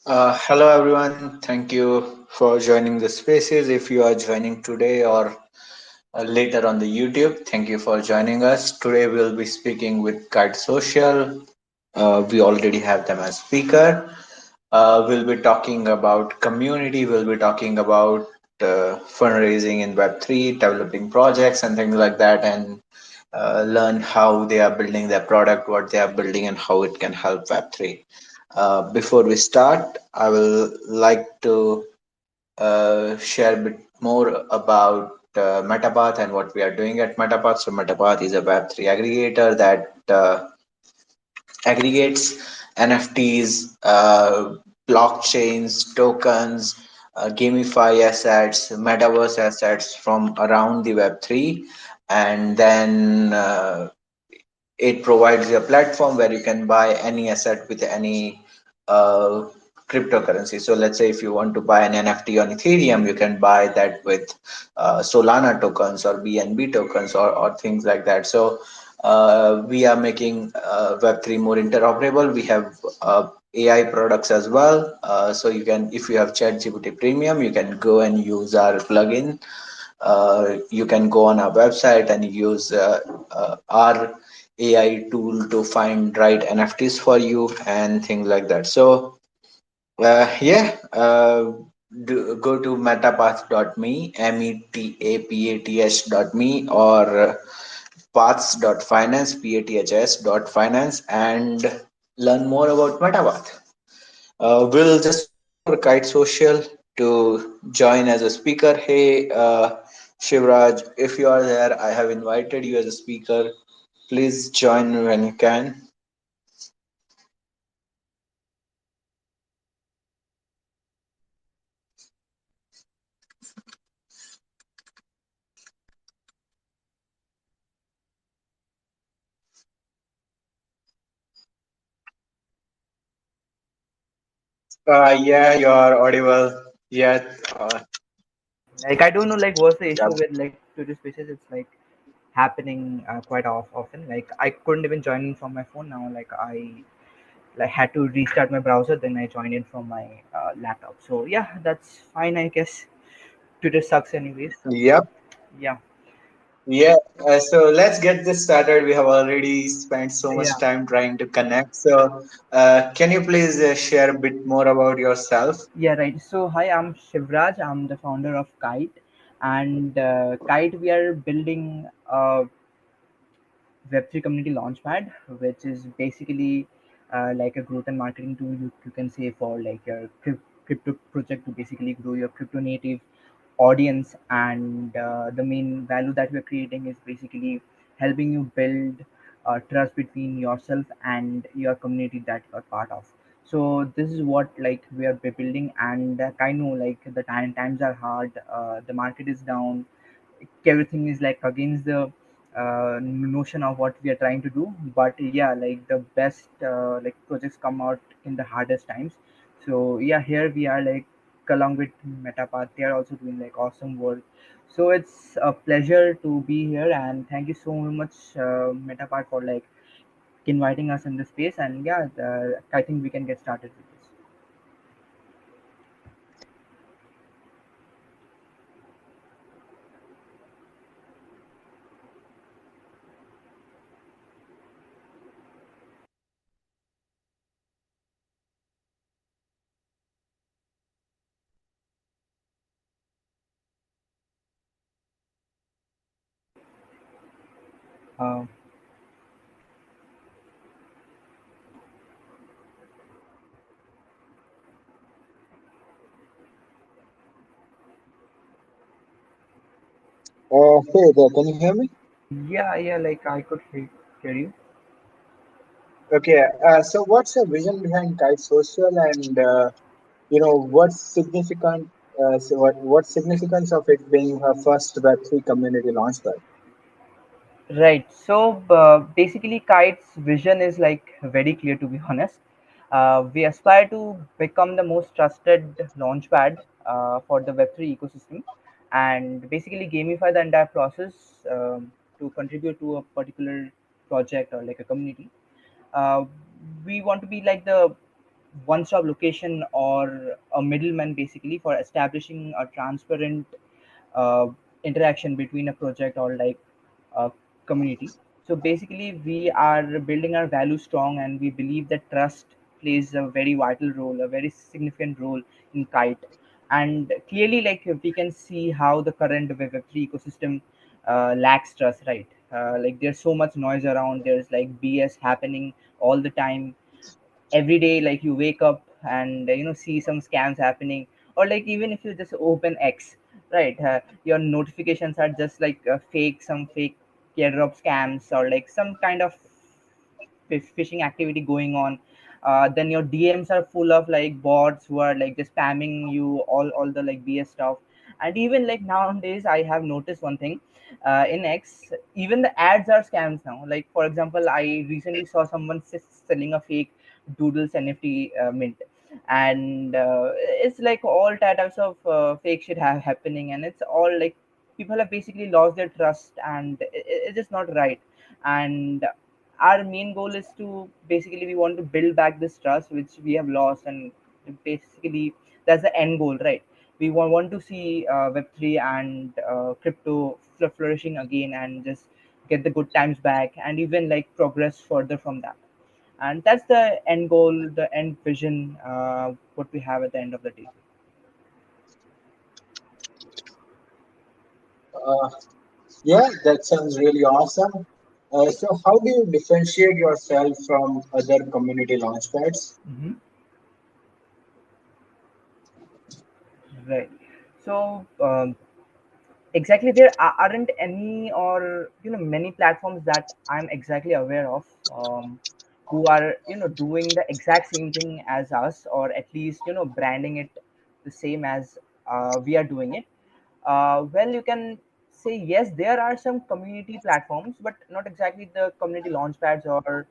Hello, everyone. Thank you for joining the spaces. If you are joining today or later on the YouTube, thank you for joining us. Today, we'll be speaking with Kyte Social. We already have them as speaker. We'll be talking about community. We'll be talking about fundraising in Web3, developing projects, and things like that, and learn how they are building their product, what they are building, and how it can help Web3. Before we start, I will like to share a bit more about MetaPath and what we are doing at MetaPath. So, MetaPath is a Web3 aggregator that aggregates NFTs, blockchains, tokens, GameFi assets, metaverse assets from around the Web3, and then it provides you a platform where you can buy any asset with any uh, cryptocurrency. So let's say if you want to buy an NFT on Ethereum, you can buy that with Solana tokens or BNB tokens or things like that. So we are making Web3 more interoperable. We have AI products as well. So you can, if you have ChatGPT Premium, you can go and use our plugin. You can go on our website and use our AI tool to find right NFTs for you and things like that. So yeah, go to metapath.me, metapath.me, or paths.finance, paths.finance, and learn more about MetaPath. We'll just wait for Kyte Social to join as a speaker. Hey, Shivraj, if you are there, I have invited you as a speaker. Please join when you can. Yeah, you are audible. Yeah. Like I don't know like what's the Yeah. issue with like Twitter Spaces. It's like happening quite often. Like I couldn't even join in from my phone now. Like I like had to restart my browser. Then I joined in from my laptop. So yeah, that's fine. I guess Twitter sucks anyways. So Yep. yeah, Yeah. So let's get this started. We have already spent so much yeah, time trying to connect. So, can you please share a bit more about yourself? yeah. Right. So hi, I'm Shivraj. I'm the founder of Kyte, and Kyte we are building a Web3 community launchpad, which is basically like a growth and marketing tool you can say for like your crypto project to basically grow your crypto native audience. And the main value that we're creating is basically helping you build trust between yourself and your community that you're part of. So this is what like we are building. And I know like the times are hard, the market is down, everything is like against the notion of what we are trying to do. But yeah, like the best like projects come out in the hardest times. So yeah, here we are like along with MetaPath, they are also doing like awesome work. So it's a pleasure to be here, and thank you so much, MetaPath, for like inviting us in this space. And yeah, I think we can get started with this. uh, Hey there, can you hear me? yeah, yeah, like I could hear you. Okay, so what's your vision behind Kite Social, and what's significant? What significance of it being her first Web3 community launchpad? Right. So basically, Kite's vision is like very clear, to be honest. We aspire to become the most trusted launchpad for the Web3 ecosystem, and basically gamify the entire process to contribute to a particular project or like a community. Uh, we want to be like the one-stop location or a middleman basically for establishing a transparent uh, interaction between a project or like a community. So basically, we are building our value strong, and we believe that trust plays a very vital role, a very significant role in Kite. And clearly, like we can see how the current Web3 ecosystem lacks trust, right? Like there's so much noise around. There's like BS happening all the time every day. Like you wake up and see some scams happening, or like even if you just open X, right, your notifications are just like fake, some fake airdrop scams or like some kind of phishing activity going on. Then your DMs are full of like bots who are like just spamming you all the like BS stuff. And even like nowadays I have noticed one thing, in X, even the ads are scams now. Like for example, I recently saw someone selling a fake Doodles NFT mint, and it's like all types of fake shit happening, and it's all like people have basically lost their trust, and it's just not right. And our main goal is to basically we want to build back this trust which we have lost, and basically that's the end goal, right? We want to see Web3 and crypto flourishing again, and just get the good times back, and even like progress further from that. And that's the end goal, the end vision, what we have at the end of the day. Uh, yeah, that sounds really awesome. So, how do you differentiate yourself from other community launchpads? Hmm. Right. So exactly, there aren't any, or many platforms that I'm exactly aware of, who are doing the exact same thing as us, or at least branding it the same as we are doing it. Well, you can say yes, there are some community platforms, but not exactly the community launchpads or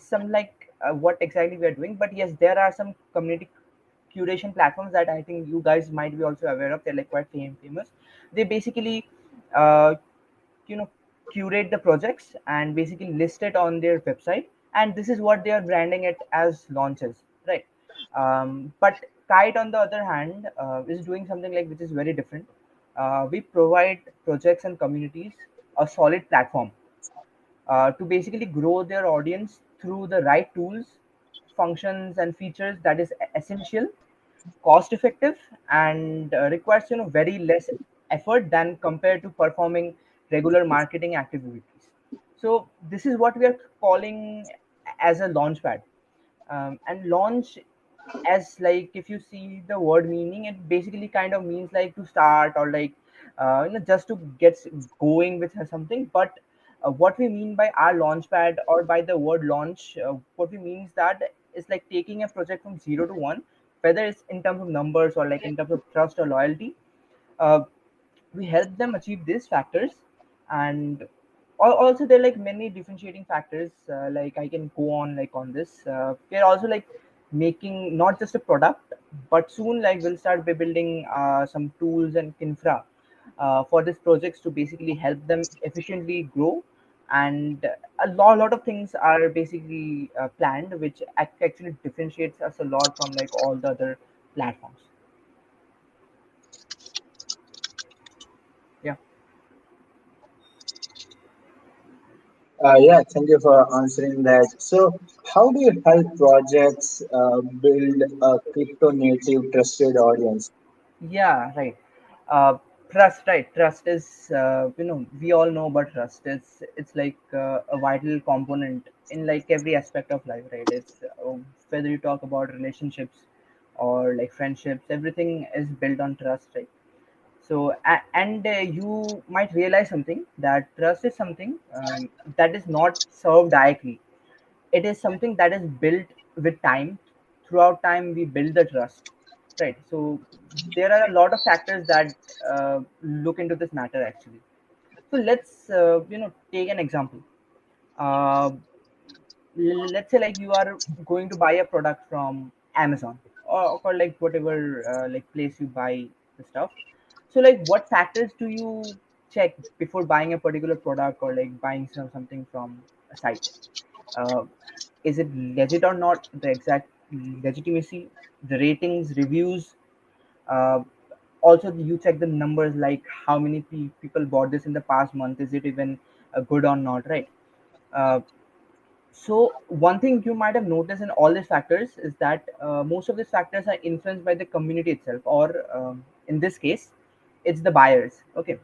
some like what exactly we are doing. But yes, there are some community curation platforms that I think you guys might be also aware of. They're like quite famous. They basically uh, you know curate the projects and basically list it on their website, and this is what they are branding it as launches, right? But Kite on the other hand is doing something like which is very different. We provide projects and communities a solid platform to basically grow their audience through the right tools, functions, and features that is essential, cost effective, and requires very less effort than compared to performing regular marketing activities. So this is what we are calling as a launchpad. And launch, as like if you see the word meaning, it basically kind of means like to start, or like just to get going with something. But what we mean by our launchpad, or by the word launch, what we mean is that it's like taking a project from 0 to 1, whether it's in terms of numbers or like in terms of trust or loyalty. uh, we help them achieve these factors. And also there are like many differentiating factors, like I can go on like on this. We're also like making not just a product, but soon like we'll start by building some tools and infra for these projects to basically help them efficiently grow. And lot of things are basically planned, which actually differentiates us a lot from like all the other platforms. Yeah. Yeah, thank you for answering that. So, how do you help projects build a crypto native trusted audience? Yeah, right. Uh, Trust, right? Trust is, we all know about trust. It's like a vital component in like every aspect of life, right? It's whether you talk about relationships or like friendships, everything is built on trust, right? So, and you might realize something, that trust is something that is not served directly. It is something that is built with time. Throughout time we build the trust, right? So there are a lot of factors that look into this matter actually. So let's take an example. uh, let's say like you are going to buy a product from Amazon, or like whatever like place you buy the stuff. So like what factors do you check before buying a particular product, or like buying something from a site? uh, is it legit or not, the exact legitimacy, the ratings, reviews. Uh, Also, you check the numbers, like how many people bought this in the past month. Is it even good or not, right? Uh, so one thing you might have noticed in all these factors is that most of these factors are influenced by the community itself, or in this case, it's the buyers. Okay,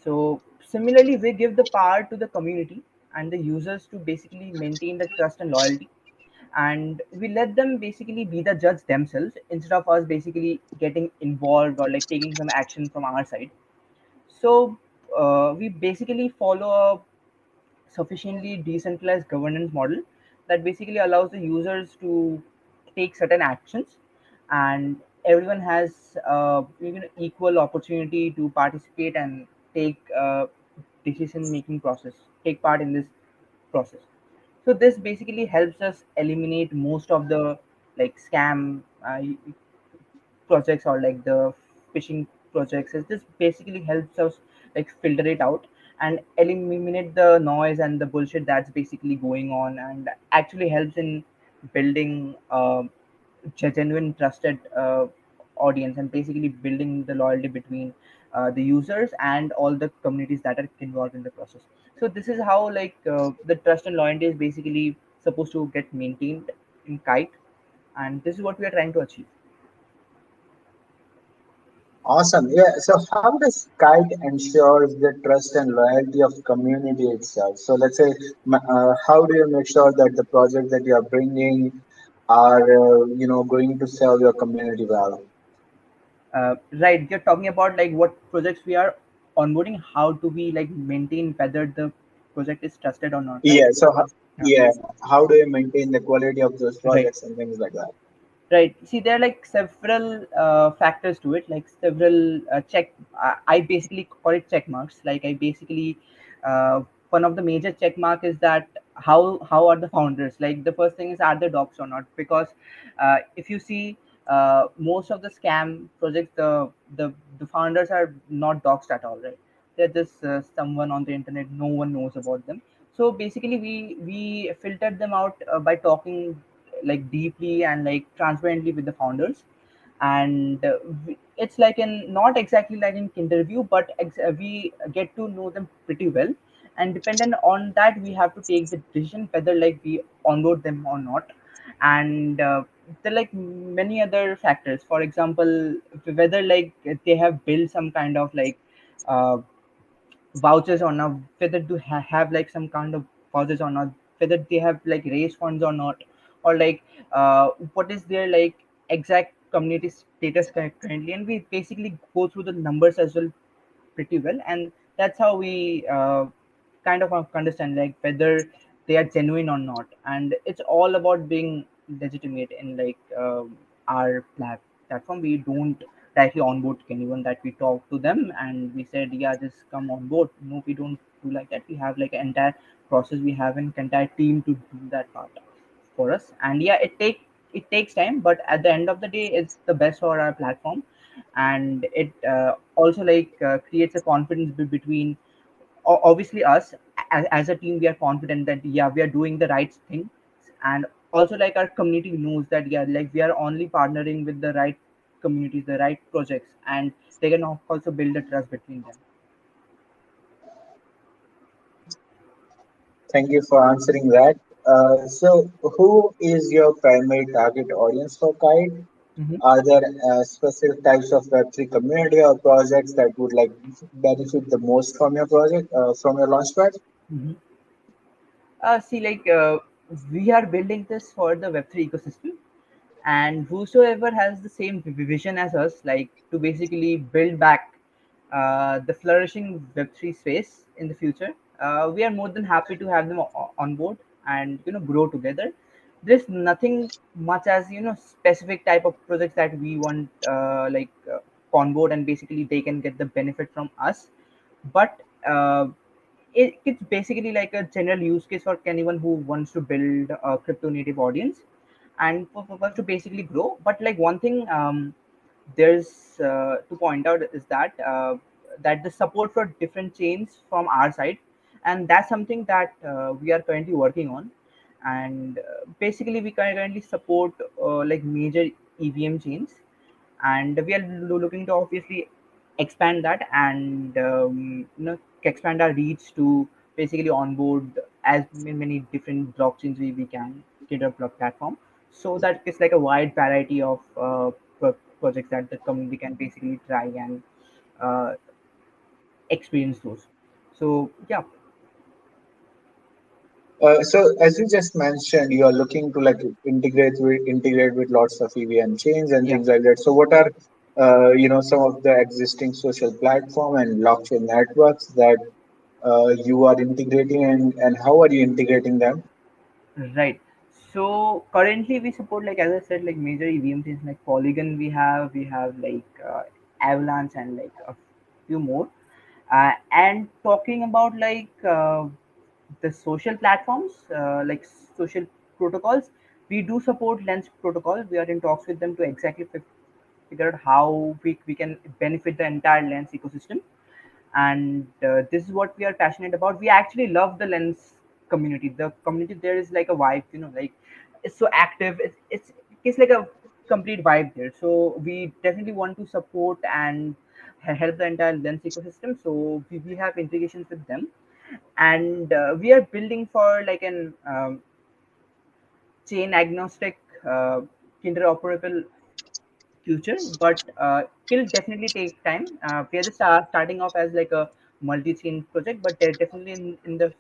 so similarly, we give the power to the community and the users to basically maintain the trust and loyalty, and we let them basically be the judge themselves instead of us basically getting involved or like taking some action from our side. So we basically follow a sufficiently decentralized governance model that basically allows the users to take certain actions, and everyone has equal opportunity to participate and take decision making process, take part in this process. So this basically helps us eliminate most of the like scam projects or like the phishing projects. Is this basically helps us like filter it out and eliminate the noise and the bullshit that's basically going on, and actually helps in building genuine trusted audience, and basically building the loyalty between the users and all the communities that are involved in the process. So this is how like the trust and loyalty is basically supposed to get maintained in Kite, and this is what we are trying to achieve. Awesome. Yeah. So how does Kite ensure the trust and loyalty of community itself? So let's say, how do you make sure that the project that you are bringing are, going to serve your community well? Right, you're talking about like what projects we are onboarding, how do we like maintain whether the project is trusted or not, right? Yeah. So, Yeah. yeah, how do you maintain the quality of those Right. projects and things like that? Right. See, there are like several factors to it, like several check. I basically call it check marks. Like I basically, one of the major check mark is that how are the founders? Like the first thing is, are they docs or not? Because if you see most of the scam projects, the founders are not doxed at all, right? They're just someone on the internet. No one knows about them. So basically, we filtered them out by talking like deeply and like transparently with the founders, and it's like in not exactly like an interview, but we get to know them pretty well, and dependent on that we have to take the decision whether like we onboard them or not. And there are like many other factors, for example, whether like they have built some kind of like uh, vouchers or not, whether to have like some kind of vouchers or not, whether they have like raised funds or not, or like what is their like exact community status currently, and we basically go through the numbers as well pretty well, and that's how we kind of understand like whether they are genuine or not. And it's all about being legitimate in like our platform. We don't directly onboard anyone that we talk to them and we said yeah just come on board. No, we don't do like that. We have like an entire process, we have an entire team to do that part for us. And yeah, it takes time, but at the end of the day it's the best for our platform. And it also like creates a confidence between obviously us as a team. We are confident that yeah we are doing the right thing, and also like our community knows that yeah like we are only partnering with the right communities, the right projects, and they can also build a trust between them. Thank you for answering that. So, who is your primary target audience for Kite? Hmm. Are there specific types of Web3 community or projects that would like benefit the most from your project, from your launchpad? Hmm. See, like we are building this for the Web3 ecosystem, and whosoever has the same vision as us, like to basically build back the flourishing Web3 space in the future, we are more than happy to have them on board and grow together. There's nothing much as specific type of projects that we want on board, and basically they can get the benefit from us. But it's basically like a general use case for anyone who wants to build a crypto native audience and for us to basically grow. But like one thing there's to point out is that the support for different chains from our side, and that's something that we are currently working on. and basically we currently support like major EVM chains, and we are looking to obviously expand that, and expand our reach to basically onboard as many different blockchains we can get a platform, so that it's like a wide variety of projects that the community can basically try and uh, experience those. So yeah. So as you just mentioned, you are looking to like integrate with lots of EVM chains and Yeah. things like that. So what are some of the existing social platform and blockchain networks that you are integrating, and how are you integrating them? Right. So currently we support, like as I said, like major EVM things like Polygon. We have like Avalanche and like a few more. And talking about like the social platforms, like social protocols, we do support Lens protocol. We are in talks with them to exactly figure out how we can benefit the entire Lens ecosystem, and this is what we are passionate about. We actually love the Lens community. The community there is like a vibe, like it's so active. It's like a complete vibe there. So we definitely want to support and help the entire Lens ecosystem. So we have integrations with them, and we are building for like an chain agnostic, interoperable future, but it'll definitely take time. We are just starting off as like a multi-chain project, but definitely in the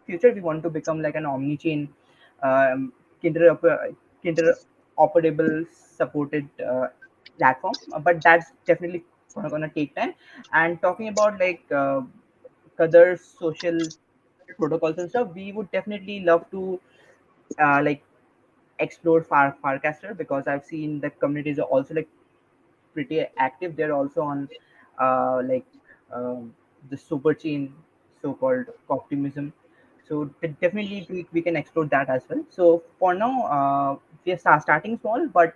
future we want to become like an omni-chain, um, interoperable supported platform. But that's definitely gonna take time. And talking about like other social protocols and stuff, we would definitely love to like explore Farcaster, because I've seen the communities are also like pretty active. They're also on like um, the super chain, so-called optimism. So definitely we can explore that as well. So for now, we are starting small, but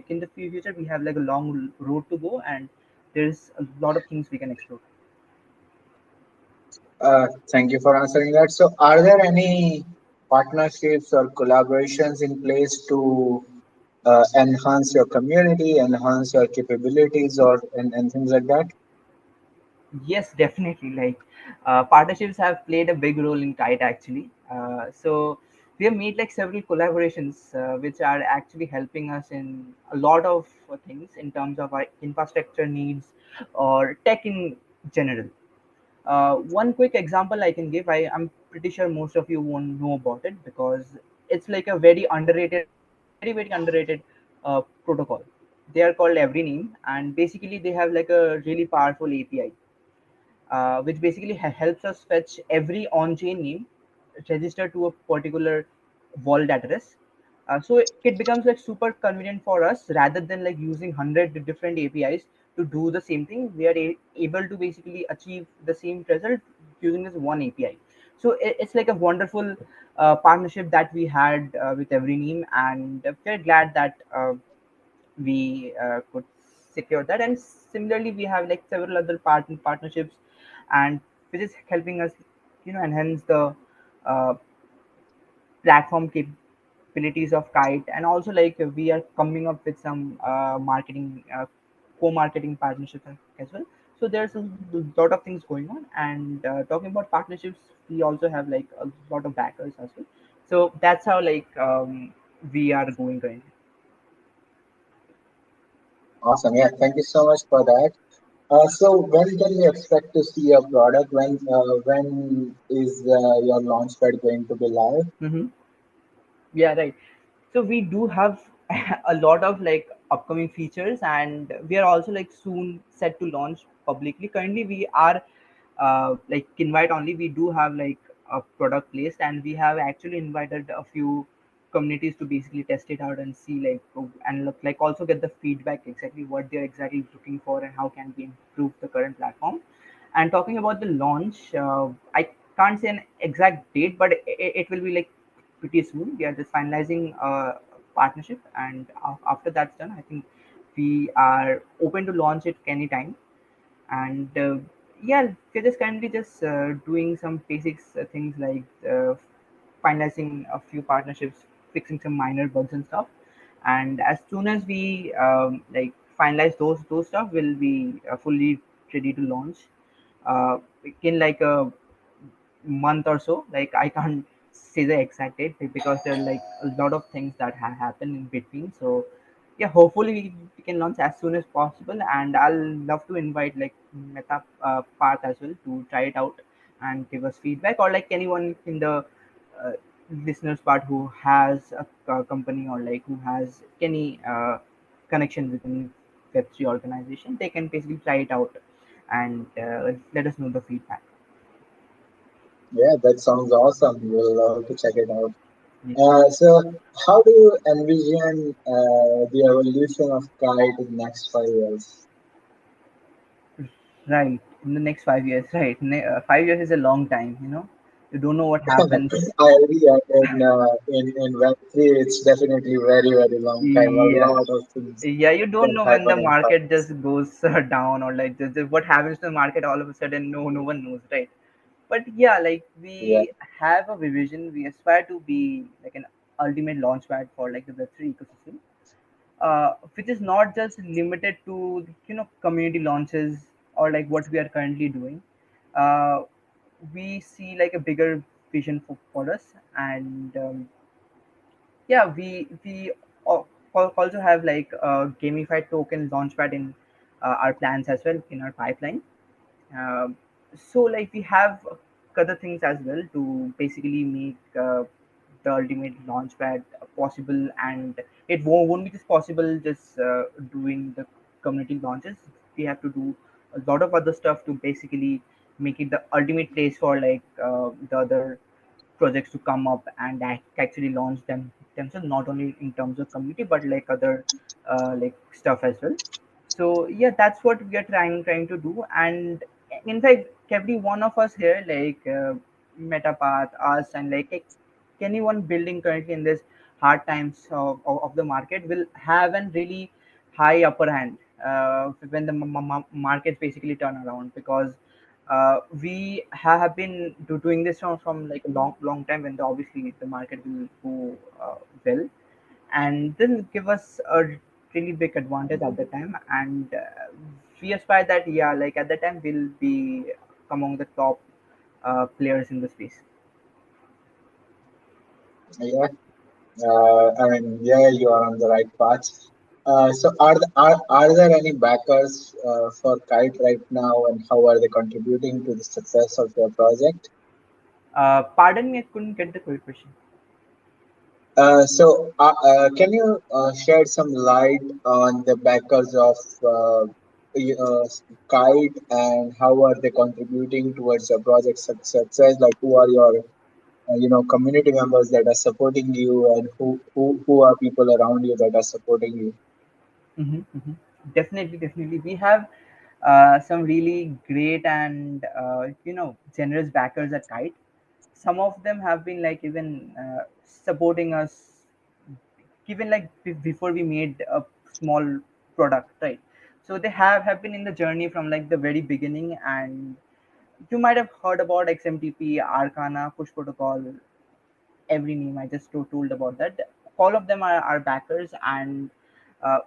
in the future we have like a long road to go, and there's a lot of things we can explore. Thank you for answering that. So are there any partnerships or collaborations in place to enhance your community, enhance your capabilities, and things like that? Yes, definitely. Like partnerships have played a big role in Kite actually. So we have made like several collaborations which are actually helping us in a lot of things in terms of our infrastructure needs or tech in general. One quick example I can give, I'm pretty sure most of you won't know about it, because it's like a very underrated, very underrated protocol. They are called Every Name, and basically they have like a really powerful API, which basically helps us fetch every on-chain name registered to a particular wallet address. So it becomes like super convenient for us, rather than like using 100 different APIs to do the same thing. We are able to basically achieve the same result using this one API. So it's like a wonderful partnership that we had with Every Name, and we're glad that we could secure that. And similarly we have like several other partnerships, and which is helping us enhance the uh, platform capabilities of Kite. And also like we are coming up with some marketing co-marketing partnerships as well. So there's a lot of things going on, and talking about partnerships, we also have like a lot of backers as well. So that's how like we are going currently. Awesome. Yeah, thank you so much for that. So when can we expect to see your product? When is your launchpad going to be live? Mm-hmm. Yeah, right. So we do have a lot of like upcoming features, and we are also like soon set to launch publicly. Currently, we are like invite only. We do have like a product placed, and we have actually invited a few communities to basically test it out and see like and look like also get the feedback exactly what they're exactly looking for and how can we improve the current platform. And talking about the launch, I can't say an exact date, but it will be like pretty soon. We are just finalizing a partnership, and after that's done, I think we are open to launch it anytime. And yeah, we're just currently just doing some basics things like finalizing a few partnerships, fixing some minor bugs and stuff. And as soon as we like finalize those stuff, we'll be fully ready to launch in like a month or so. Like I can't say the exact date because there are like a lot of things that have happened in between. So yeah, hopefully we can launch as soon as possible, and I'll love to invite like Meta Path as well to try it out and give us feedback, or like anyone in the uh, listeners part who has a company or like who has any connection within Web3 organization, they can basically try it out and let us know the feedback. Yeah, that sounds awesome. We'll love to check it out. Yeah. So, how do you envision the evolution of Kite in next 5 years? Right, in the next 5 years, right? 5 years is a long time, you know. You don't know what happens. I agree. In Web3, it's definitely very long time. A Yeah, lot of things yeah. You don't can know when happen the in five market years. just goes down, or like just what happens to the market all of a sudden. No one knows, right? But yeah, like Yeah, we have a vision. We aspire to be like an ultimate launchpad for like the Web3 ecosystem, which is not just limited to community launches or like what we are currently doing. Uh, we see like a bigger vision for us, and yeah, we also have like a gamified token launchpad in our plans as well in our pipeline. So like we have other things as well to basically make the ultimate launchpad possible, and it won't be just possible just doing the community launches. We have to do a lot of other stuff to basically make it the ultimate place for like the other projects to come up and actually launch themselves, not only in terms of community but like other like stuff as well. So yeah, that's what we are trying to do. And in fact, every one of us here, like MetaPath, us, and like anyone building currently in this hard times of the market will have a really high upper hand when the markets basically turn around, because we have been doing this from like a long time, when obviously the market will go well, and this will give us a really big advantage at the time. And we aspire that yeah, like at the time we'll be among the top players in the space. yeah. Yeah, you are on the right path. So, are there any backers for Kite right now, and how are they contributing to the success of your project? Pardon me, I couldn't get the quick question. Can you shed some light on the backers of Kite, and how are they contributing towards your project success? Like, who are your community members that are supporting you, and who are people around you that are supporting you? Mm-hmm. Definitely. We have some really great and generous backers at Kite. Some of them have been like even supporting us, even like before we made a small product, right? So they have been in the journey from like the very beginning, and you might have heard about XMTP, Arcana, Push Protocol, every name I just told about that. All of them are backers, and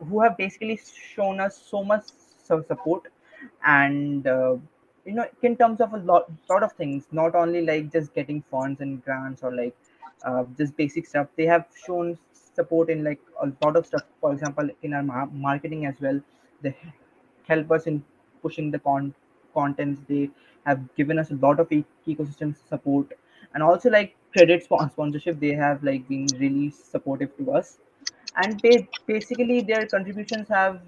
who have basically shown us so much support, and in terms of a lot of things, not only like just getting funds and grants or like just basic stuff. They have shown support in like a lot of stuff. For example, in our marketing as well, they help us in pushing the contents. They have given us a lot of ecosystem support, and also like credit sponsorship. They have like been really supportive to us, and basically their contributions have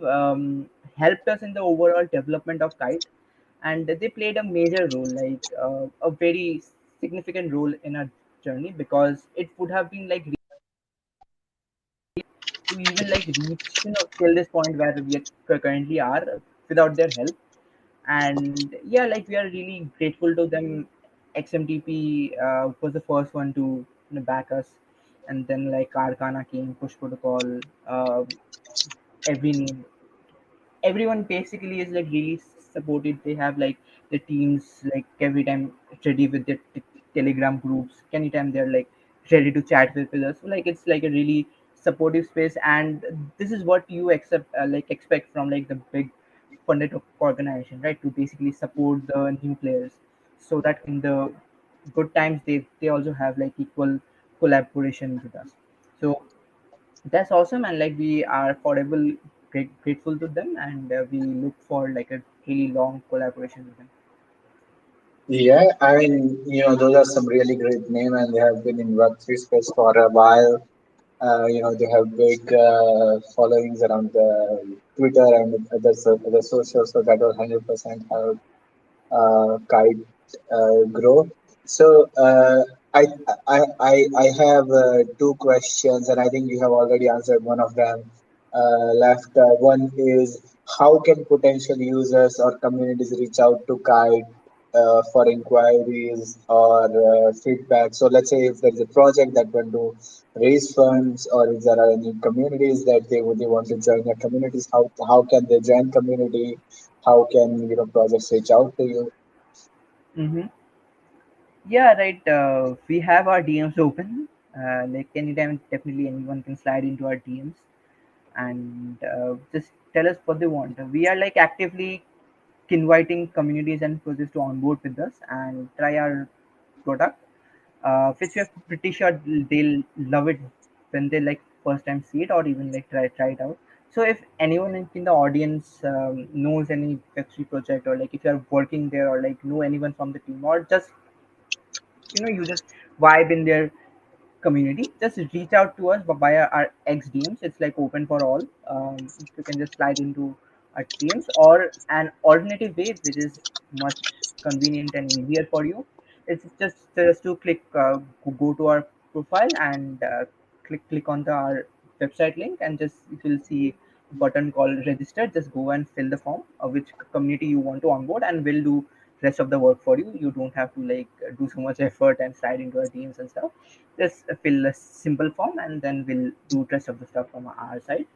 helped us in the overall development of Kite, and they played a major role, like a very significant role in our journey, because it would have been like to even like reach till this point where we currently are without their help. And yeah, like we are really grateful to them. XMTP was the first one to back us, and then like Arcana came, Push Protocol, every name, everyone basically is like really supported. They have like the teams like every time ready with their telegram groups. Anytime they're like ready to chat with us. So, like it's like a really supportive space, and this is what you accept like expect from like the big funded organization, right? To basically support the new players, so that in the good times they also have like equal collaboration with us. So that's awesome, and like we are forever grateful to them, and we look for like a really long collaboration with them. Yeah, I mean, those are some really great names, and they have been in Web3 space for a while. They have big followings around the Twitter and other socials, so that will 100% help Kyte grow. So I have two questions, and I think you have already answered one of them. Left one is, how can potential users or communities reach out to Kyte for inquiries or feedback? So let's say if there is a project that want to raise funds, or if there are any communities that they want to join their communities, how can they join community? How can projects reach out to you? Mm-hmm. Yeah, right. We have our DMs open. Like anytime, definitely anyone can slide into our DMs and just tell us what they want. We are like actively inviting communities and projects to onboard with us and try our product, which we are pretty sure they'll love it when they like first time see it or even like try it out. So if anyone in the audience knows any Web3 project, or like if you are working there or like know anyone from the team, or just you just vibe in their community, just reach out to us via our X DMs. It's like open for all. You can just slide into our DMs, or an alternative way which is much convenient and easier for you. It's just to click go to our profile and click on our website link, and just you will see a button called register. Just go and fill the form of which community you want to onboard, and we'll do rest of the work for you. You don't have to like do so much effort and slide into our teams and stuff. Just fill a simple form, and then we'll do rest of the stuff from our side.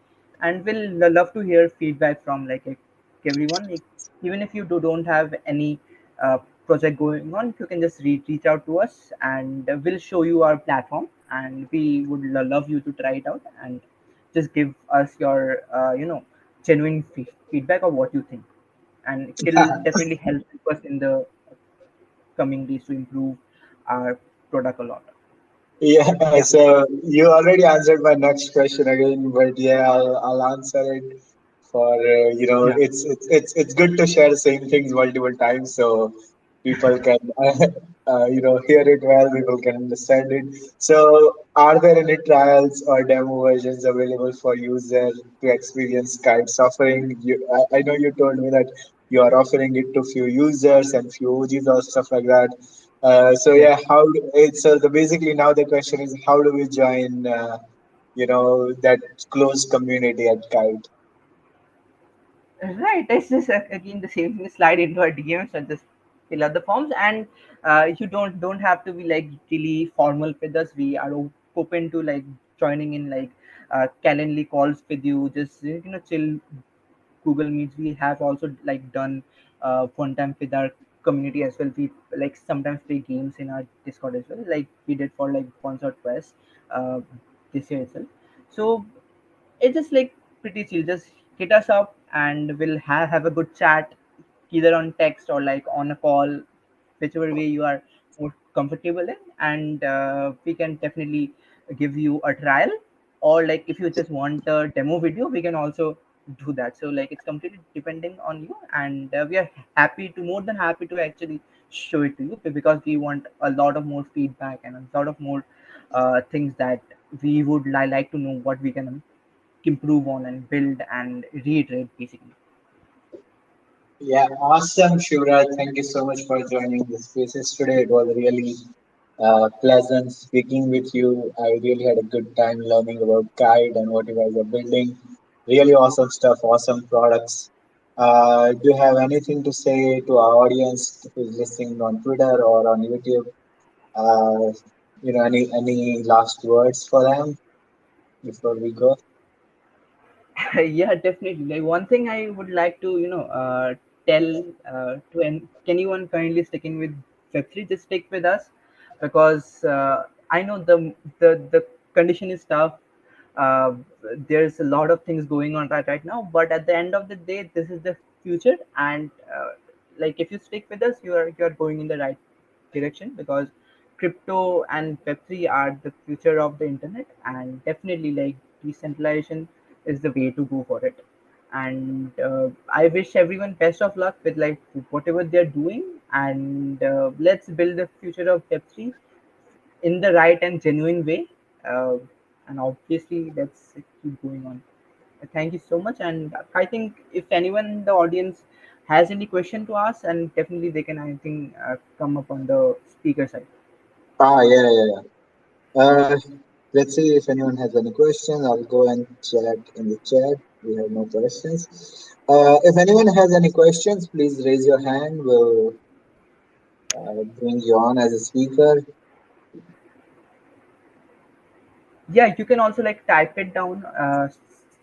And we'll love to hear feedback from like everyone. Like, even if you don't have any uh, project going on, you can just reach out to us, and we'll show you our platform, and we would love you to try it out and just give us your genuine feedback of what you think, and it'll definitely help us in the coming days to improve our product a lot. Yeah, Yeah. so you already answered my next question again, but yeah, I'll answer it for Yeah. it's good to share the same things multiple times, so people can hear it well, people can understand it. So, are there any trials or demo versions available for users to experience Kite's offering? I know you told me that you are offering it to few users and few OGs or stuff like that. So Yeah. yeah, basically now the question is, how do we join that close community at Kite? Right. It's just again the same thing. Slide into our DMs and just fill out the forms, and you don't have to be like really formal with us. We are open to like joining in like Calendly calls with you. Just chill Google Meets. We have also like done one time with our community as well. We like sometimes play games in our Discord as well. Like we did for like once or twice uh, this year itself. So it's just like pretty chill. Just hit us up and we'll have a good chat, either on text or like on a call, whichever way you are more comfortable in. And we can definitely give you a trial, or like if you just want a demo video, we can also do that. So like it's completely depending on you, and we are happy to more than happy to actually show it to you, because we want a lot of more feedback and a lot of more things that we would like to know what we can improve on and build and reiterate basically. Yeah, awesome, Shivraj. Thank you so much for joining the spaces today. It was really pleasant speaking with you. I really had a good time learning about Kite and what you guys are building. Really awesome stuff, awesome products. Do you have anything to say to our audience who's listening on Twitter or on YouTube? Uh, any last words for them before we go? Yeah, definitely. Like one thing I would like to tell to anyone currently sticking with Web3, just stick with us, because I know the condition is tough. Uh, there's a lot of things going on right now, but at the end of the day, this is the future, and like if you stick with us, you are going in the right direction, because crypto and Web3 are the future of the internet, and definitely like decentralization is the way to go for it. And I wish everyone best of luck with like whatever they're doing, and let's build the future of Web3 in the right and genuine way. Uh, and obviously, let's keep going on. Thank you so much. And I think if anyone in the audience has any question to ask, and definitely they can, I think, come up on the speaker side. Ah, yeah, yeah, yeah. Let's see if anyone has any questions. I'll go and check in the chat. We have no questions. If anyone has any questions, please raise your hand. We'll bring you on as a speaker. Yeah, you can also like type it down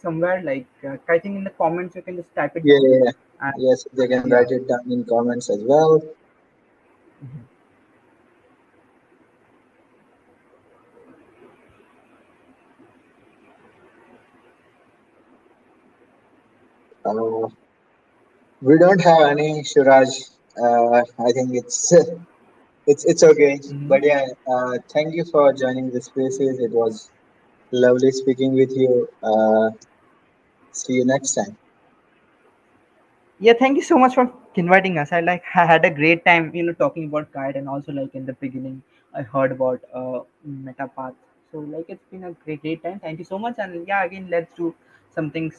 somewhere. Like I think in the comments, you can just type it Yeah, down. yeah, yeah. And Yes, they can yeah. write it down in comments as well. Uh, we don't have any, Shuraj. I think it's okay. Mhm. But yeah, thank you for joining the spaces. It was lovely speaking with you. See you next time. Yeah, thank you so much for inviting us. I had a great time, talking about Kite, and also like in the beginning, I heard about MetaPath. So like it's been a great time. Thank you so much, and yeah, again let's do something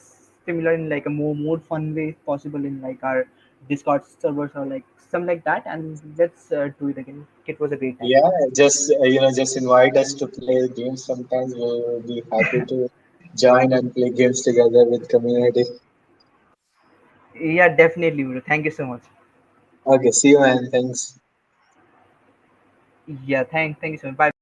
similar in like a more fun way possible in like our Discord servers or like something like that, and let's do it again. It was a great time. Yeah, just just invite us to play games. Sometimes we'll be happy to join and play games together with community. Yeah, definitely, bro. Thank you so much. Okay, see you, man. Thanks. Yeah, thank you so much. Bye.